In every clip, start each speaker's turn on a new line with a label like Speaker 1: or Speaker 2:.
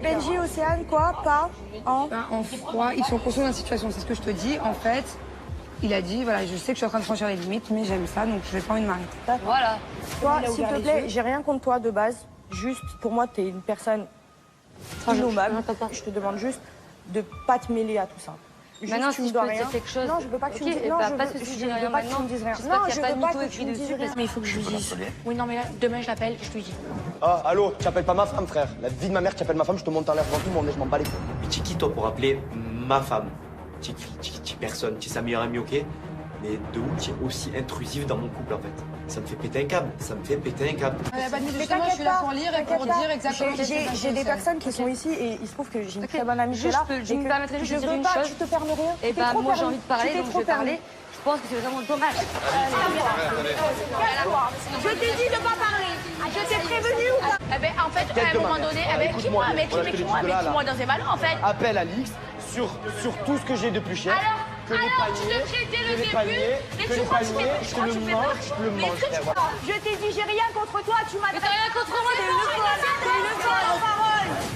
Speaker 1: Benji, Océane, quoi? Pas en...
Speaker 2: En froid, ils sont conscients de la situation, c'est ce que je te dis. En fait, il a dit, voilà, je sais que je suis en train de franchir les limites, mais j'aime ça, donc je vais pas envie de m'arrêter.
Speaker 3: Voilà.
Speaker 1: Toi, s'il te plaît, j'ai rien contre toi de base. Juste, pour moi, t'es une personne innommable. Je te demande juste de pas te mêler à tout ça. Juste,
Speaker 3: Maintenant,
Speaker 1: tu
Speaker 3: si
Speaker 1: me
Speaker 3: je
Speaker 1: dois
Speaker 3: peux te
Speaker 1: rien.
Speaker 3: dire quelque chose...
Speaker 1: Non, je veux pas que tu me dises... Non,
Speaker 3: bah,
Speaker 1: je
Speaker 3: pas
Speaker 1: veux,
Speaker 3: de soucis,
Speaker 1: je
Speaker 3: je dis
Speaker 1: veux
Speaker 3: rien
Speaker 1: pas que tu
Speaker 3: maintenant.
Speaker 1: me dises rien.
Speaker 3: J'espère
Speaker 1: Non,
Speaker 3: qu'il y
Speaker 1: je
Speaker 3: a pas
Speaker 1: veux
Speaker 3: de
Speaker 1: pas
Speaker 3: mytho
Speaker 1: que
Speaker 3: écrit
Speaker 1: tu me
Speaker 3: dessus,
Speaker 1: dises rien.
Speaker 3: mais il faut que je lui dise. Oui, non, mais là, demain, je l'appelle, je lui dis.
Speaker 4: Ah, allô, tu appelles pas ma femme, frère. La vie de ma mère, tu appelles ma femme, je te monte en l'air devant tout le monde, je m'en bats les couilles.
Speaker 5: Mais tu es qui, toi, pour appeler ma femme? Tu es personne, tu es sa meilleure amie, ok? Mais de où tu es aussi intrusif dans mon couple, en fait? Ça me fait péter un câble, ça me fait péter un câble.
Speaker 2: Justement, je suis là pour lire et pour dire exactement ce qui
Speaker 1: J'ai des personnes qui sont ici et il se trouve que j'ai une très bonne amie qui est là.
Speaker 3: Je me permettrai juste de dire une chose.
Speaker 1: Tu te permets rien.
Speaker 3: Et bah, moi, j'ai envie de parler, donc je vais parler. Je pense que c'est vraiment dommage.
Speaker 1: Je t'ai dit de pas parler. Je t'ai prévenu ou pas?
Speaker 6: Eh ben, en fait, à un moment donné, eh ben,
Speaker 4: Écoute-moi,
Speaker 6: mets-moi dans tes ballons, en fait.
Speaker 4: Appelle Alix sur tout ce que j'ai de plus cher. Que les
Speaker 6: Alors, tu
Speaker 4: paniers,
Speaker 6: te crées dès
Speaker 4: que
Speaker 6: le
Speaker 4: les
Speaker 6: début,
Speaker 4: paniers,
Speaker 6: mais
Speaker 4: que
Speaker 6: tu
Speaker 4: les
Speaker 6: crois que tu
Speaker 4: paniers,
Speaker 6: fais-
Speaker 4: je te le mange, frère, voilà.
Speaker 1: Je t'ai dit, j'ai rien contre toi, tu m'as...
Speaker 6: Mais t'as rien contre moi,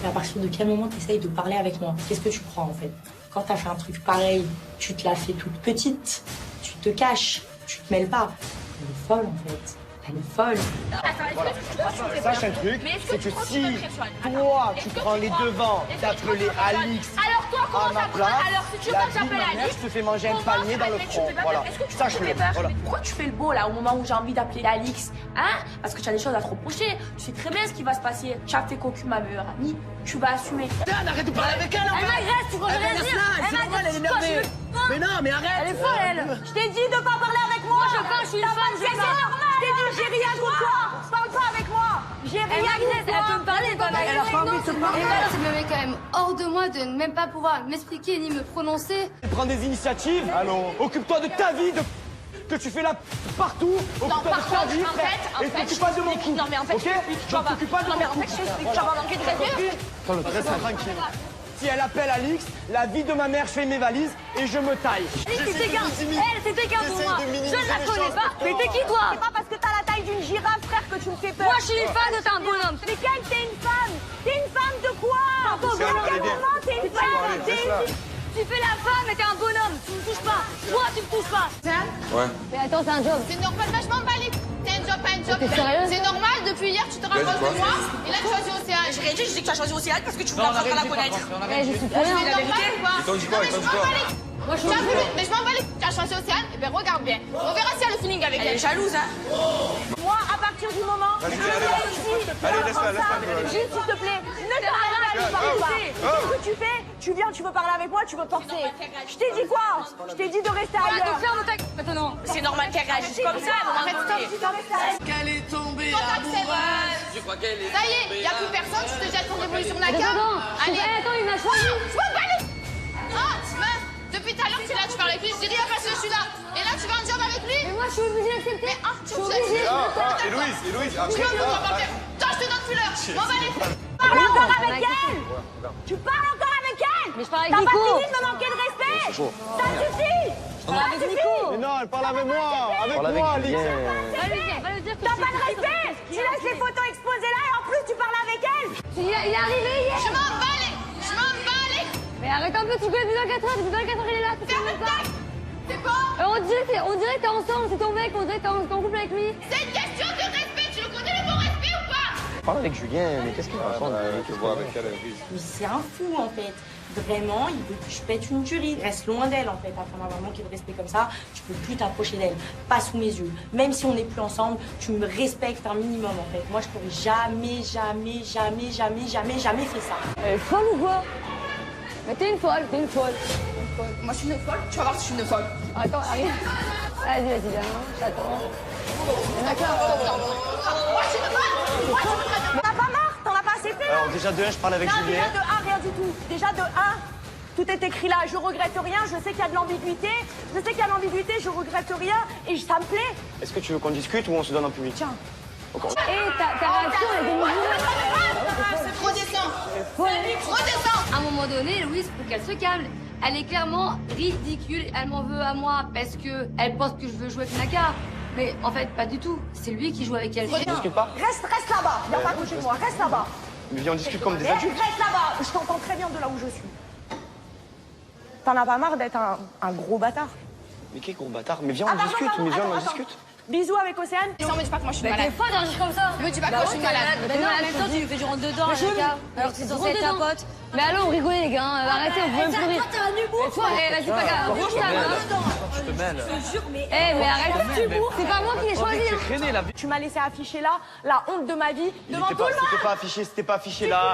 Speaker 7: À partir de quel moment tu essayes de parler avec moi? Qu'est-ce que tu crois en fait? Quand t'as fait un truc pareil, tu te l'as fait toute petite, tu te caches, tu te mêles pas. Elle est folle en fait. Elle est folle.
Speaker 4: Sache un truc, c'est que si toi, tu prends les devants d'appeler Alix
Speaker 6: Alors toi,
Speaker 4: à
Speaker 6: comment
Speaker 4: ma
Speaker 6: ça
Speaker 4: place,
Speaker 6: Alors si tu
Speaker 4: la
Speaker 6: veux
Speaker 4: vie de
Speaker 6: j'appelle
Speaker 4: ma mère,
Speaker 6: Alix,
Speaker 4: je te fais manger un
Speaker 6: comment
Speaker 4: panier
Speaker 6: ça
Speaker 4: dans le
Speaker 6: m'appelle?
Speaker 4: front.
Speaker 6: Tu fais pas
Speaker 4: Voilà,
Speaker 6: peur. Est-ce que tu
Speaker 4: sache-le.
Speaker 6: fais peur?
Speaker 4: Voilà.
Speaker 6: Pourquoi tu fais le beau là au moment où j'ai envie d'appeler Alix? Hein? Parce que tu as des choses à te reprocher. Tu sais très bien ce qui va se passer. Tu as fait cocu ma meilleure amie. Tu vas assumer.
Speaker 4: Arrête de parler avec elle,
Speaker 6: Elle m'agresse, tu crois que je vais dire? Elle m'agresse,
Speaker 4: elle est énervée. Mais non, mais arrête.
Speaker 1: Elle est folle, elle. Je t'ai dit de pas parler avec moi.
Speaker 6: Moi je parle, je suis une femme, je
Speaker 1: C'est
Speaker 6: parle.
Speaker 1: normal. Je t'ai dit, j'ai rien contre toi. Parle pas avec moi. J'ai
Speaker 6: Elle
Speaker 1: rien
Speaker 6: m'agresse,
Speaker 1: contre
Speaker 6: elle
Speaker 1: toi.
Speaker 6: peut me parler, pas
Speaker 2: Elle a pas envie de te parler.
Speaker 8: Ça me met quand même hors de moi de ne même pas pouvoir m'expliquer ni me prononcer.
Speaker 4: Prends des initiatives. Allons. Occupe-toi de ta vie, que tu fais là partout. Occupe-toi de ta vie, frère. Et t'occupe pas de mon cou.
Speaker 6: Non mais en fait,
Speaker 4: Ok?
Speaker 6: tu vas
Speaker 4: t'occupe pas de
Speaker 6: Non mais
Speaker 4: mon
Speaker 6: en
Speaker 4: cou.
Speaker 6: fait, je t'explique, tu vas manquer de respect.
Speaker 4: Reste tranquille. Si elle appelle Alix, la vie de ma mère, je fais mes valises et je me taille.
Speaker 6: C'était qu'un, elle, c'était qu'un pour moi. Je ne la connais pas. Mais t'es qui toi?
Speaker 1: C'est pas parce que t'as la taille d'une girafe, frère, que tu me fais peur.
Speaker 6: Moi je suis une femme, t'es un bonhomme.
Speaker 1: Mais quelle t'es une femme? T'es une femme de quoi? À quel moment t'es une femme?
Speaker 6: Tu fais la femme et t'es un bonhomme. Tu me touches pas. Toi, tu me touches pas.
Speaker 8: Mais attends, c'est un job.
Speaker 9: C'est normal, vachement pas les... C'est un job, pas un job.
Speaker 8: T'es sérieuse?
Speaker 9: C'est normal, depuis hier, tu te rapproches de moi, et là, tu choisis Océane.
Speaker 6: J'ai rien dit, je dis que tu as choisi Océane parce que tu voulais apprendre à la connaître.
Speaker 8: Eh, je suis très bien.
Speaker 9: C'est normal ou pas? Non, mais je m'en bats les...
Speaker 8: Moi, je
Speaker 9: Tu as
Speaker 8: suis
Speaker 9: voulu, mais je m'en bats les... Tu as choisi Océane, et ben regarde bien. On verra si elle a le feeling avec
Speaker 6: Elle est
Speaker 9: elle.
Speaker 6: jalouse, hein.
Speaker 1: Moi, à partir du moment où je laisse-la. Juste, s'il te plaît, ne te réveille pas. Qu'est-ce que tu fais? Tu viens, tu veux parler avec moi, tu veux forcer. Je t'ai dit quoi? Je t'ai dit de rester ailleurs.
Speaker 6: Maintenant, c'est normal qu'elle réagisse comme ça. Arrête, stop.
Speaker 9: Qu'elle est tombée amoureuse. Je crois qu'elle est... Ça y est, y a plus personne, tu te jettes ton dévolu sur Naka. Allez.
Speaker 8: Attends, il m'a choisi.
Speaker 9: Je m'en bats les... Ah, meuf, depuis tout à l'heure, tu es là, tu parles avec lui, je dis rien parce que je suis là. Et là, tu veux un job avec lui?
Speaker 8: Mais moi, je suis obligée d'accepter.
Speaker 9: Ah, tu es obligée.
Speaker 10: Et Louise,
Speaker 9: Tu veux me faire partir? Toi, je te donne plus l'heure. M'en bats les...
Speaker 1: Tu parles encore avec elle? Tu parles encore avec elle?
Speaker 8: Mais je parle avec
Speaker 1: T'as pas
Speaker 8: Nico.
Speaker 1: fini de me manquer de respect? Ça suffit!
Speaker 8: Je parle avec Nico.
Speaker 4: Mais non, elle parle avec moi. Avec moi, Alix.
Speaker 8: Va lui dire que
Speaker 1: T'as pas de respect! Tu laisses les photos exposées là et en plus tu parles avec elle!
Speaker 8: Il est arrivé hier.
Speaker 9: Je m'en bats les... Je m'en bats les...
Speaker 8: Mais arrête un peu, tu connais depuis 24 heures. Depuis 24 heures, il est là. Tu sais même pas.
Speaker 9: C'est bon?
Speaker 8: On dirait que t'es ensemble, c'est ton mec, on dirait que t'es en couple avec lui.
Speaker 9: C'est une question de respect. Tu le connais le bon respect ou pas?
Speaker 4: Parle avec Julien, mais qu'est-ce qu'il raconte?
Speaker 10: Je vois avec elle, Louise.
Speaker 7: Mais c'est un fou en fait. Vraiment, il veut que je pète une tuerie. Reste loin d'elle en fait. Après m'avoir manqué de respect comme ça, tu peux plus t'approcher d'elle. Pas sous mes yeux. Même si on n'est plus ensemble, tu me respectes un minimum en fait. Moi, je pourrais jamais fait ça.
Speaker 8: Elle est folle ou quoi? Mais t'es une folle, t'es une folle.
Speaker 6: Moi, je suis une folle. Tu vas voir si je suis une folle.
Speaker 8: Attends, arrive. Vas-y, viens, j'attends.
Speaker 1: T'en as pas marre? T'en as pas assez fait là?
Speaker 4: Alors déjà de 1, je parle avec
Speaker 1: Non,
Speaker 4: Julien.
Speaker 1: déjà de 1, rien du tout. Déjà de 1, tout est écrit là. Je regrette rien, je sais qu'il y a de l'ambiguïté. Je sais qu'il y a de l'ambiguïté, je regrette rien et ça me plaît.
Speaker 4: Est-ce que tu veux qu'on discute ou on se donne en public?
Speaker 1: Tiens.
Speaker 8: Et ta réaction, elle est démesurée.
Speaker 9: Redescends. Redescends.
Speaker 8: À un moment donné, Louise, faut qu'elle se calme. Elle est clairement ridicule. Elle m'en veut à moi parce que elle pense que je veux jouer avec Naka. Mais en fait, pas du tout. C'est lui qui joue avec elle.
Speaker 4: On discute pas?
Speaker 1: Reste là-bas. Viens pas à côté de moi, reste là-bas.
Speaker 5: Mais viens, on discute comme des
Speaker 1: Eh,
Speaker 5: adultes.
Speaker 1: reste là-bas, je t'entends très bien de là où je suis. T'en as pas marre d'être un gros bâtard?
Speaker 5: Mais quel gros bâtard. Mais viens,
Speaker 1: Ah,
Speaker 5: on
Speaker 1: pardon,
Speaker 5: discute.
Speaker 1: pardon,
Speaker 5: Mais viens, on en
Speaker 1: attends.
Speaker 5: discute.
Speaker 1: Bisous avec Océane.
Speaker 9: Non, me dis pas que moi je suis
Speaker 8: Mais
Speaker 9: malade.
Speaker 8: t'es folle d'agir comme ça.
Speaker 9: Me dis pas que moi je suis malade.
Speaker 3: Mais non, en même temps, tu lui fais du rentre-dedans, Anaka. Alors que c'est censé être ta pote.
Speaker 8: Mais allô, on rigolait, les gars. Arrêtez, on peut même plus rire. Mais toi, vas-y, pas grave. Bouge ta main.
Speaker 10: Je te mêle.
Speaker 8: Eh, mais arrête, c'est pas moi qui l'ai choisi.
Speaker 10: Traîner la
Speaker 1: Tu m'as laissé afficher là la honte de ma vie devant tout le monde.
Speaker 5: C'était pas affiché là.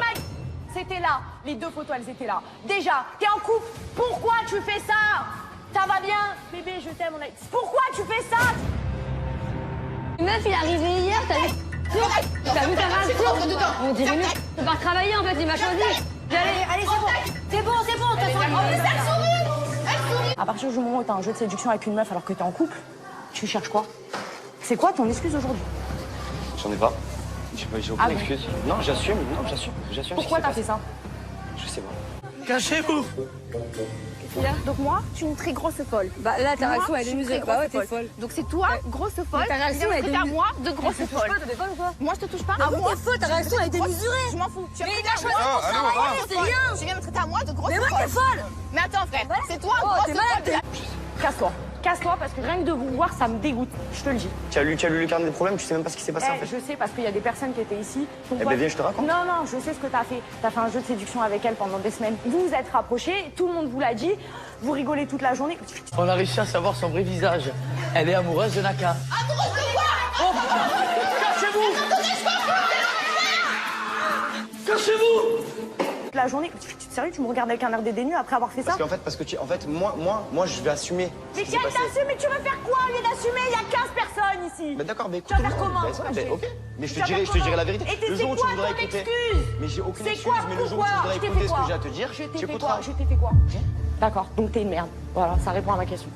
Speaker 1: C'était là. Les deux photos, elles étaient là. Déjà, t'es en couple. Pourquoi tu fais ça? Ça va bien? Bébé, je t'aime. Pourquoi tu fais ça?
Speaker 8: Meuf, il est arrivé hier, t'as vu ta réaction? On dirait mieux. Je peux pas travailler en fait, il m'a choisi.
Speaker 3: Allez, c'est bon, t'as
Speaker 1: À partir du moment où t'as un jeu de séduction avec une meuf alors que t'es en couple, tu cherches quoi? C'est quoi ton excuse aujourd'hui?
Speaker 5: J'en ai pas. J'ai aucune excuse. Non, j'assume.
Speaker 1: Pourquoi t'as fait ça?
Speaker 5: Je sais pas.
Speaker 10: Cachez-vous.
Speaker 1: Donc moi, je suis une très grosse folle.
Speaker 3: Bah là, ta réaction,
Speaker 1: Moi,
Speaker 3: elle
Speaker 1: je
Speaker 3: est
Speaker 1: suis
Speaker 3: mesurée.
Speaker 1: très
Speaker 3: Bah ouais,
Speaker 1: grosse
Speaker 3: t'es folle.
Speaker 1: Donc c'est toi, grosse folle,
Speaker 3: ta réaction, elle est
Speaker 1: à moi de grosse folle.
Speaker 3: T'es folle ou quoi?
Speaker 1: Moi, je te touche pas.
Speaker 3: Mais
Speaker 1: À moi,
Speaker 3: t'es folle, ta réaction, elle est démesurée.
Speaker 1: je m'en fous. Tu
Speaker 3: Mais
Speaker 1: viens
Speaker 3: il a choisi
Speaker 10: Ah,
Speaker 3: pour
Speaker 10: allô,
Speaker 3: travailler, c'est rien.
Speaker 1: Tu viens me traiter à moi de grosse
Speaker 3: Mais moi, t'es folle.
Speaker 1: Mais attends, frère, c'est toi,
Speaker 3: Oh,
Speaker 1: grosse
Speaker 3: t'es malade.
Speaker 1: Casse-toi. Casse-toi parce que rien que de vous voir, ça me dégoûte. Je te le dis.
Speaker 5: Tu as lu le carnet des problèmes, tu sais même pas ce qui s'est passé en
Speaker 1: Eh,
Speaker 5: fait.
Speaker 1: je sais parce qu'il y a des personnes qui étaient ici.
Speaker 5: Eh ben viens, je te raconte.
Speaker 1: Non, je sais ce que t'as fait. T'as fait un jeu de séduction avec elle pendant des semaines. Vous vous êtes rapprochés, tout le monde vous l'a dit. Vous rigolez toute la journée.
Speaker 11: On a réussi à savoir son vrai visage. Elle est amoureuse de Naka.
Speaker 9: Amoureuse de quoi?
Speaker 11: Oh putain! Cachez-vous! Cachez-vous!
Speaker 1: Toute la journée. Sérieux, tu me regardes avec un air dédaigneux après avoir fait ça?
Speaker 5: Moi, je vais assumer.
Speaker 1: Mais tiens, t'assumes, mais tu veux faire quoi au lieu d'assumer? Il y a 15 personnes ici.
Speaker 5: Mais d'accord, mais
Speaker 1: Tu vas faire comment?
Speaker 5: ok. Mais je
Speaker 1: Tu vas
Speaker 5: te
Speaker 1: faire
Speaker 5: dirai
Speaker 1: comment?
Speaker 5: la vérité.
Speaker 1: Et
Speaker 5: Le
Speaker 1: c'est
Speaker 5: jour où tu
Speaker 1: quoi
Speaker 5: voudras
Speaker 1: ton
Speaker 5: écouter.
Speaker 1: excuse?
Speaker 5: Mais j'ai aucune
Speaker 1: C'est
Speaker 5: excuse,
Speaker 1: quoi?
Speaker 5: mais le jour où
Speaker 1: Pourquoi?
Speaker 5: tu voudras
Speaker 1: Je t'ai
Speaker 5: écouter
Speaker 1: fait
Speaker 5: ce
Speaker 1: quoi?
Speaker 5: que j'ai à te dire,
Speaker 1: Je t'ai
Speaker 5: tu
Speaker 1: fait quoi?
Speaker 5: écouteras.
Speaker 1: Je t'ai fait quoi? D'accord, donc t'es une merde. Voilà, ça répond à ma question.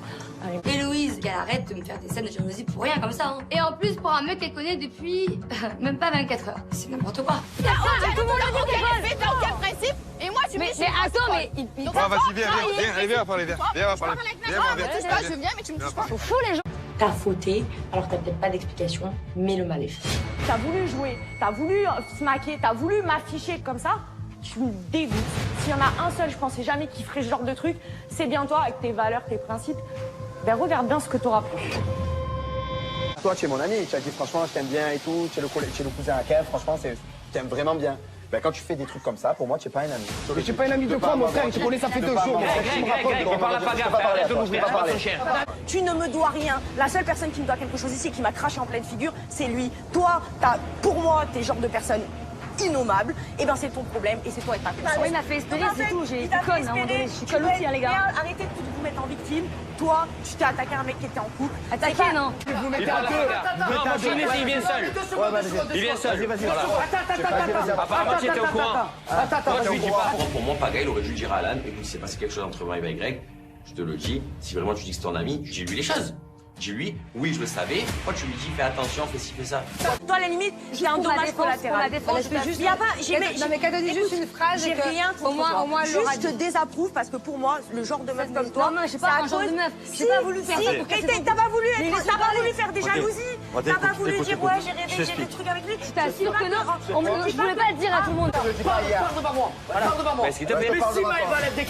Speaker 1: Allez.
Speaker 8: Héloïse, qu'elle arrête de me faire des scènes de jalousie pour rien comme ça. Hein. Et en plus, pour un mec qu'elle connaît depuis même pas 24 heures. C'est n'importe quoi.
Speaker 9: Tout le monde le dit, t'as aucun principe. Et moi, tu me dis,
Speaker 8: Mais attends, mais il
Speaker 10: Ah, vas-y, viens, on va parler, viens, on va parler. Viens, on va
Speaker 9: touche pas, je viens, mais tu me touches pas.
Speaker 8: faut fou les gens.
Speaker 7: T'as fauté, alors t'as peut-être pas d'explication, mais le mal est fait.
Speaker 1: T'as voulu jouer, t'as voulu se maquer, t'as voulu m'afficher comme ça. Tu me dégoûtes. S'il y en a un seul, je pensais jamais qu'il ferait ce genre de truc, c'est bien toi avec tes valeurs, tes principes. Ben regarde bien ce que t'auras plus.
Speaker 4: Toi, tu es mon ami. Tu as dit franchement, je t'aime bien et tout. Tu es le cousin à Kev. Franchement, je t'aime vraiment bien. Ben, quand tu fais des trucs comme ça, pour moi, tu n'es pas un ami.
Speaker 12: Mais tu n'es pas un ami de quoi, mon frère? Je te connais, ça fait 2 jours.
Speaker 4: Greg, parle pas gaffe, arrête de l'ouvrir, c'est pas ton chien.
Speaker 1: Tu ne me dois rien. La seule personne qui me doit quelque chose ici, qui m'a craché en pleine figure, c'est lui. Toi, pour moi, t'es genre de personne innommable. Et ben c'est ton problème et c'est toi et ta conscience.
Speaker 3: Oui, il m'a fait espérer, c'est tout. J'ai été conne à un moment donné. Je suis conne aussi, hein, les gars.
Speaker 1: Arrêtez de vous mettre en victime. Toi, tu t'es attaqué à un mec qui était en couple.
Speaker 3: Attaqué, non?
Speaker 12: Vous mettez à deux.
Speaker 11: Non, moi je suis il vient seul. Il vient seul. Apparemment, tu étais au courant.
Speaker 12: Attends,
Speaker 11: tu lui dis pas.
Speaker 13: Pour moi, Paga, il aurait dû dire à Alan, écoute, il s'est passé quelque chose entre moi et Greg, je te le dis, si vraiment tu dis que c'est ton ami, dis-lui les choses. Dis-lui, oui, je le savais, pourquoi tu lui dis, fais attention, fais ci, fais ça.
Speaker 1: Toi, à la limite, j'ai un dommage collatéral. Il y a pas,
Speaker 2: Non, mais qu'elle te dit juste une phrase.
Speaker 1: J'ai rien contre toi.
Speaker 2: Au moins, elle l'aura
Speaker 1: Juste, je te désapprouve parce que pour moi, le genre de meuf comme toi.
Speaker 3: Non, je sais pas, un genre de meuf. J'ai pas voulu faire ça pour casser ton
Speaker 1: T'as pas voulu
Speaker 3: couple.
Speaker 1: t'as pas voulu faire des jalousies. T'as pas voulu dire, ouais, j'ai rêvé, j'ai des trucs avec lui.
Speaker 3: Je t'assure que non. Je voulais pas le dire à tout le monde.
Speaker 12: Parle devant moi. Parle devant moi.
Speaker 11: Est-ce qu'il te plaît?
Speaker 12: Mais si Maëva, elle a des...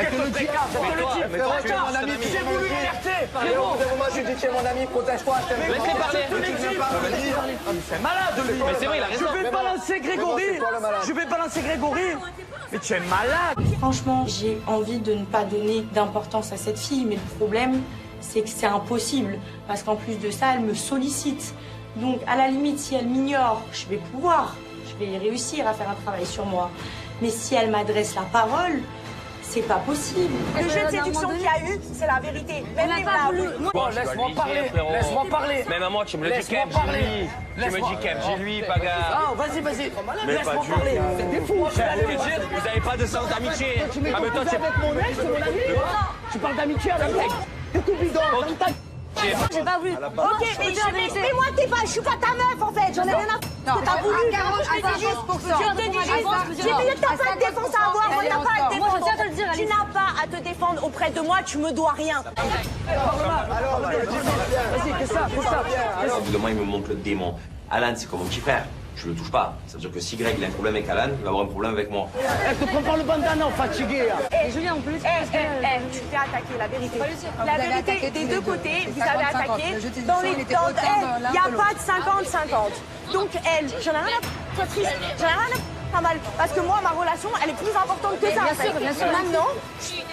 Speaker 12: Elle te le dit, tu es mon ami, j'ai voulu liberté. Et au bout d'un moment, je dis, tu es mon ami, protège-toi, je t'aime.
Speaker 11: Laisse-les parler.
Speaker 12: C'est malade, lui.
Speaker 11: Mais c'est vrai, il a raison.
Speaker 12: Je vais balancer Grégory. Mais tu es malade.
Speaker 7: Franchement, j'ai envie de ne pas donner d'importance à cette fille, mais le problème, c'est que c'est impossible. Parce qu'en plus de ça, elle me sollicite. Donc, à la limite, si elle m'ignore, je vais réussir à faire un travail sur moi. Mais si elle m'adresse la parole, c'est pas possible.
Speaker 1: Le jeu de séduction qu'il y a eu, c'est la vérité. Même les blagues.
Speaker 12: Bon, laisse-moi parler. Laisse-moi parler.
Speaker 11: Mais maman, tu me le dis
Speaker 12: Laisse-moi
Speaker 11: Kev,
Speaker 12: parler.
Speaker 11: dis-lui. Tu me dis Kev, dis-lui, Paga.
Speaker 12: Ah, vas-y.
Speaker 11: Mais
Speaker 12: Laisse-moi
Speaker 11: pas du
Speaker 12: parler. T'es fou.
Speaker 11: Vous n'avez pas de sens d'amitié.
Speaker 12: Tu mets
Speaker 11: Ah, mais toi,
Speaker 12: avec mon ex, c'est mon ami. Tu parles d'amitié avec mon ex. T'es tout bidon. Comme ta...
Speaker 3: J'ai pas voulu.
Speaker 1: Ok, mais moi, je suis pas ta meuf en fait. J'en ai rien à foutre. T'as voulu. J'ai dit que t'as pas de défense à avoir. Moi, t'as pas à te
Speaker 3: Moi, je tiens à te le dire,
Speaker 1: défendre. Tu
Speaker 3: Alice.
Speaker 1: n'as pas à te défendre auprès de moi. Tu me dois rien.
Speaker 12: Vas-y, fais ça.
Speaker 13: Au bout d'un moment, il me montre le démon. Alan, c'est comme mon petit frère. je le touche pas. Ça veut dire que si Greg il a un problème avec Alan, il va avoir un problème avec moi.
Speaker 12: Elle te prend par le bandana, fatigué.
Speaker 1: Et Julien, en plus, tu t'es attaqué, la vérité. La vérité, des deux côtés, vous avez attaqué. Dans les temps, il n'y a pas de 50-50. Donc elle, j'en ai rien à sois triste, j'en ai rien à pas mal. Parce que moi, ma relation, elle est plus importante que ça.
Speaker 8: Bien sûr.
Speaker 1: Maintenant,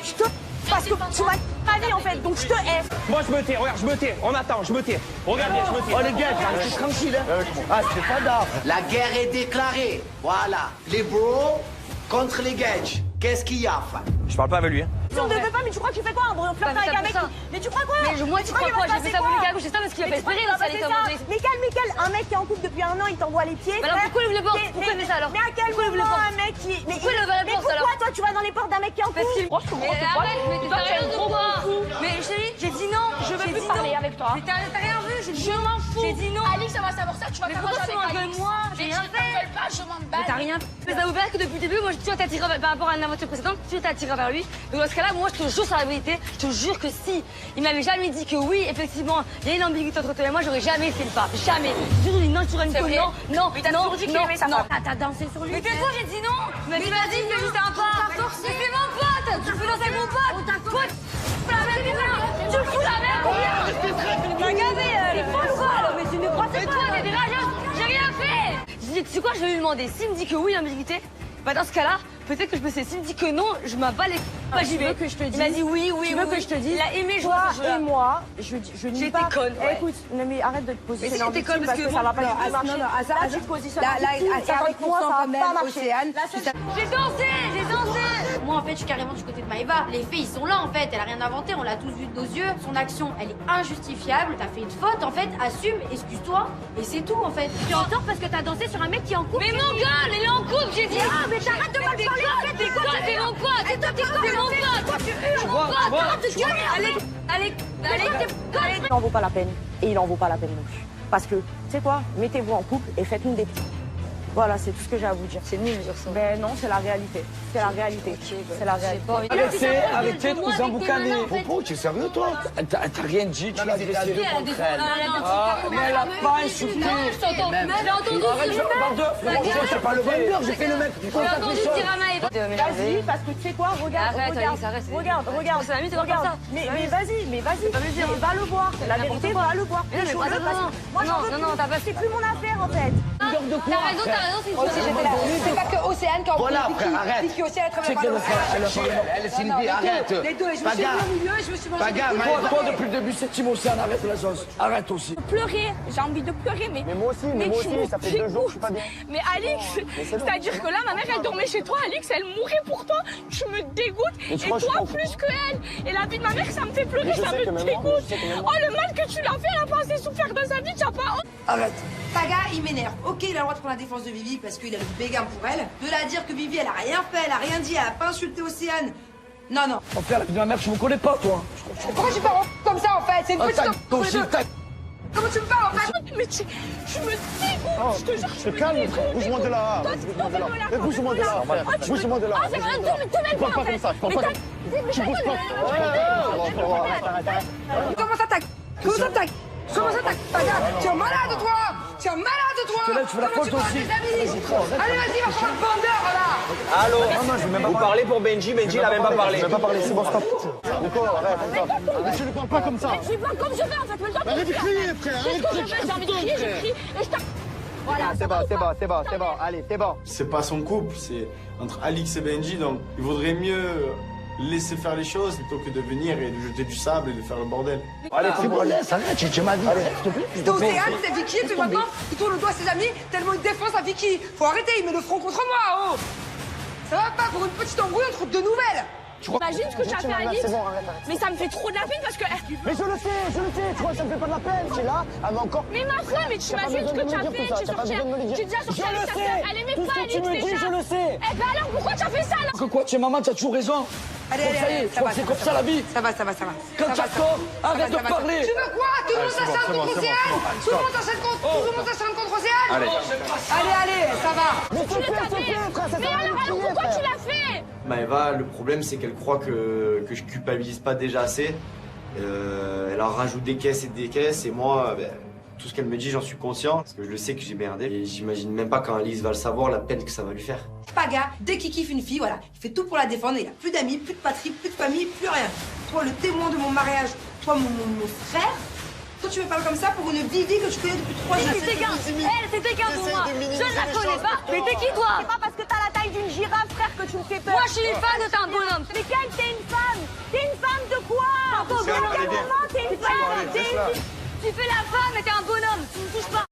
Speaker 1: je te... Parce que tu m'as pas dit en fait, donc je te hais.
Speaker 11: Moi, je me tais, regarde, je me tais. On attend, je me tais. Regardez, je me tais.
Speaker 12: Oh les gars, restez tranquille. Ah, c'est pas d'art.
Speaker 14: La guerre est déclarée. Voilà. Les bros contre les gages. Qu'est-ce qu'il y a?
Speaker 11: Je parle pas avec lui. Hein.
Speaker 1: Si on ne veut pas, mais tu crois que tu fais quoi? Un flirt avec un mec? Mais tu crois quoi?
Speaker 8: Mais moi, tu crois quoi? J'ai fait ça pour lui c'est ça parce qu'il a fait espérer dans sa lettre.
Speaker 1: Michael, un mec qui est en couple depuis 1 an, il t'envoie les pieds.
Speaker 8: Alors pourquoi il ouvre les portes? Pourquoi il fait ça alors?
Speaker 1: Mais à quel moment un mec qui. Mais
Speaker 8: pourquoi il ouvre les portes alors?
Speaker 1: Pourquoi toi tu vas dans les portes d'un mec qui est en couple?
Speaker 8: Mais arrête, mais t'es rien de moi. Mais chérie, j'ai dit non.
Speaker 1: Je veux plus parler avec toi.
Speaker 8: Mais t'as rien vu,
Speaker 1: je m'en fous.
Speaker 8: J'ai dit non.
Speaker 9: Alix, ça va savoir ça, tu vas
Speaker 8: faire quoi avec moi? J'ai rien fait.
Speaker 9: Pas, je m'en bats.
Speaker 8: Mais t'as rien fait. Mais ça vous paraît que depuis le début, moi, tu t'es attiré par rapport à une aventure précédente, tu t'es attiré vers lui. Donc dans ce cas-là, moi, je te jure sur la vérité, je te jure que si il m'avait jamais dit que oui, effectivement, il y a une ambiguïté entre toi et moi, j'aurais jamais fait le pas. Jamais. Je te dis non, tu aurais une non,
Speaker 1: mais t'as toujours dit qu'il aimait sa femme.
Speaker 8: T'as dansé sur lui. Mais tais-toi, j'ai dit non. Mais vas-y, fais juste un pas. Mais c'est mon pote. Tu peux danser avec mon pote. Toi, tu fous la merde. T'as gavé, elle. C'est folle ou quoi? Mais tu ne crois pas, t'es des rageuses. J'ai rien fait. Je dis, tu sais quoi, je vais lui demander. S'il me dit que oui, l'ambiguïté, bah dans ce cas-là, peut-être que je peux essayer. S'il me dit que non, je m'en bats les couilles.
Speaker 1: Tu veux que je te dise?
Speaker 8: Il m'a dit oui.
Speaker 1: Tu veux que je te dise?
Speaker 8: Il a aimé jouer
Speaker 1: toi
Speaker 8: ce jeu.
Speaker 1: Et moi, je nie pas.
Speaker 8: J'étais conne.
Speaker 1: Écoute, non mais arrête de te positionner en
Speaker 8: t'es conne
Speaker 1: victime parce que ça va pas du tout marcher. Là, tu te positionnes en victime et avec moi, ça va pas marcher.
Speaker 8: J'ai dansé.
Speaker 7: Moi, en fait, je suis carrément du côté de Maëva. Les faits, ils sont là, en fait. Elle a rien inventé, on l'a tous vu de nos yeux. Son action, elle est injustifiable. T'as fait une faute, en fait. Assume, excuse-toi. Et c'est tout, en fait. Tu es en tort parce que t'as dansé sur un mec qui est en couple.
Speaker 8: Mais mon gars, il est en couple, j'ai dit.
Speaker 1: Ah, mais t'arrêtes de mal parler.
Speaker 8: T'es quoi? C'est mon pote. C'est mon pote.
Speaker 1: Tu vois,
Speaker 8: arrête de gueuler. Allez.
Speaker 1: Il n'en vaut pas la peine. Et il en vaut pas la peine non plus. Parce que, tu sais quoi, mettez-vous en couple et faites-nous des petits. Voilà, c'est tout ce que j'ai à vous dire.
Speaker 8: C'est nul de dire ça.
Speaker 1: Ben non, c'est la réalité. C'est la réalité. C'est la réalité.
Speaker 12: Arrêtez de vous emboucaner. Popo, tu es sérieux toi? T'as rien dit, tu l'as agressé contre elle. Mais elle a pas insulté. C'est pas le bon heure, j'ai fait le mec.
Speaker 1: Vas-y, parce que tu sais quoi, regarde. Mais vas-y, va le voir. La vérité, va le voir. Moi, non, c'est plus mon affaire en fait.
Speaker 8: T'as raison,
Speaker 2: c'est pas que Océane qui a envoyé
Speaker 14: Vicky. Elle est Cindy, arrête.
Speaker 2: Les deux, je me suis mis au milieu, je me suis mangé des coups.
Speaker 12: Toi, depuis le début, c'est Tim Océane, arrête la sauce. Arrête aussi.
Speaker 1: Pleurer, j'ai envie de pleurer, mais
Speaker 4: moi aussi, ça fait 2 jours que je suis pas bien.
Speaker 1: Mais Alix, c'est-à-dire que là, ma mère, elle dormait chez toi, Alix, elle mourait pour toi, tu me dégoûtes, et toi plus que elle. Et la vie de ma mère, ça me fait pleurer, ça me dégoûte. Oh, le mal que tu l'as fait, elle a pas assez souffert dans sa vie, tu n'as pas...
Speaker 12: Arrête.
Speaker 2: Paga, il m'énerve. Ok, il a le droit de prendre la défense de Vivi parce qu'il a le béguin pour elle. De la dire que Vivi, elle a rien fait, elle a rien dit, elle a pas insulté Océane. Non.
Speaker 12: Mon frère, la vie de ma mère, je me connais pas, toi.
Speaker 2: Pourquoi tu parles comme ça, en fait? C'est une petite... Comment tu me parles, en fait?
Speaker 1: Mais tu me dégoûtes, je te jure, je me
Speaker 4: calme, bouge-moi de là. Bouge-moi de là. Bouge-moi de là.
Speaker 1: Ah, c'est rien, te
Speaker 4: parle pas comme ça, je parle pas. Tu bouges pas.
Speaker 2: Comment t'attaques? Paga, tu es malade, toi! Tu
Speaker 12: fais la faute aussi.
Speaker 2: Allez, vas-y, va faire le bandeur, là!
Speaker 5: Allô? Vous parlez pour Benji, il a même pas parlé.
Speaker 4: Je vais pas parler, c'est bon, stop. Nico, arrête. Mais tu ne parles pas comme ça.
Speaker 1: Je parle comme je veux, en fait, mais je
Speaker 4: arrête de crier, frère.
Speaker 1: J'ai envie de crier, je crie, et je tape. Voilà,
Speaker 4: c'est bon, allez, c'est bon.
Speaker 15: C'est pas son couple, c'est entre Alix et Benji, donc il vaudrait mieux laisser faire les choses plutôt que de venir et de jeter du sable et de faire le bordel.
Speaker 12: Allez, c'est bon, laisse, arrête, tu m'as dit.
Speaker 2: C'est Océane, c'est Vicky, et puis maintenant, il tourne le doigt à ses amis, tellement il défonce à Vicky. Faut arrêter, il met le front contre moi, oh! Ça va pas, pour une petite embrouille entre deux nouvelles!
Speaker 1: Imagine ce que tu as fait à Alix, mais ça me fait trop de la peine parce que...
Speaker 4: Mais je le sais, tu vois, ça me fait pas de la peine, c'est là, elle va encore...
Speaker 1: Mais ma frère, mais tu imagines ce que tu as fait, tu déjà sorti avec ta soeur, elle aimait pas Alix déjà.
Speaker 12: Je le sais.
Speaker 1: Eh ben alors pourquoi tu as fait ça là?
Speaker 12: Que quoi, tu es maman, tu as toujours raison.
Speaker 2: Allez,
Speaker 12: c'est comme ça la vie.
Speaker 2: Ça va.
Speaker 12: Quand tu as tort, arrête de parler.
Speaker 2: Tu veux quoi? Tout le monde s'acharne contre Océane? Tout le monde s'acharne contre Océane? Allez, ça va.
Speaker 1: Mais alors pourquoi tu l'as fait?
Speaker 5: Maëva, le problème c'est qu'elle croit que je culpabilise pas déjà assez. Elle en rajoute des caisses et moi, Tout ce qu'elle me dit, j'en suis conscient, parce que je le sais que j'ai merdé. Et j'imagine même pas quand Alix va le savoir, la peine que ça va lui faire.
Speaker 2: Paga, dès qu'il kiffe une fille, voilà, il fait tout pour la défendre. Il a plus d'amis, plus de patrie, plus de famille, plus rien. Toi, le témoin de mon mariage, toi, mon frère, toi, tu me parles comme ça pour une Vivi que tu connais depuis 3 ans.
Speaker 8: C'était qu'un. Elle, c'était qu'un pour moi. Je ne la connais pas. Mais t'es qui, toi?
Speaker 1: C'est pas parce que t'as la taille d'une girafe, frère, que tu me fais peur.
Speaker 8: Moi, je suis une femme, t'es un bonhomme.
Speaker 1: Mais Kyle, t'es une femme. T'es une femme de quoi? À quel moment t'es une femme?
Speaker 8: Tu fais la femme, mais t'es un bonhomme. Tu me touches pas.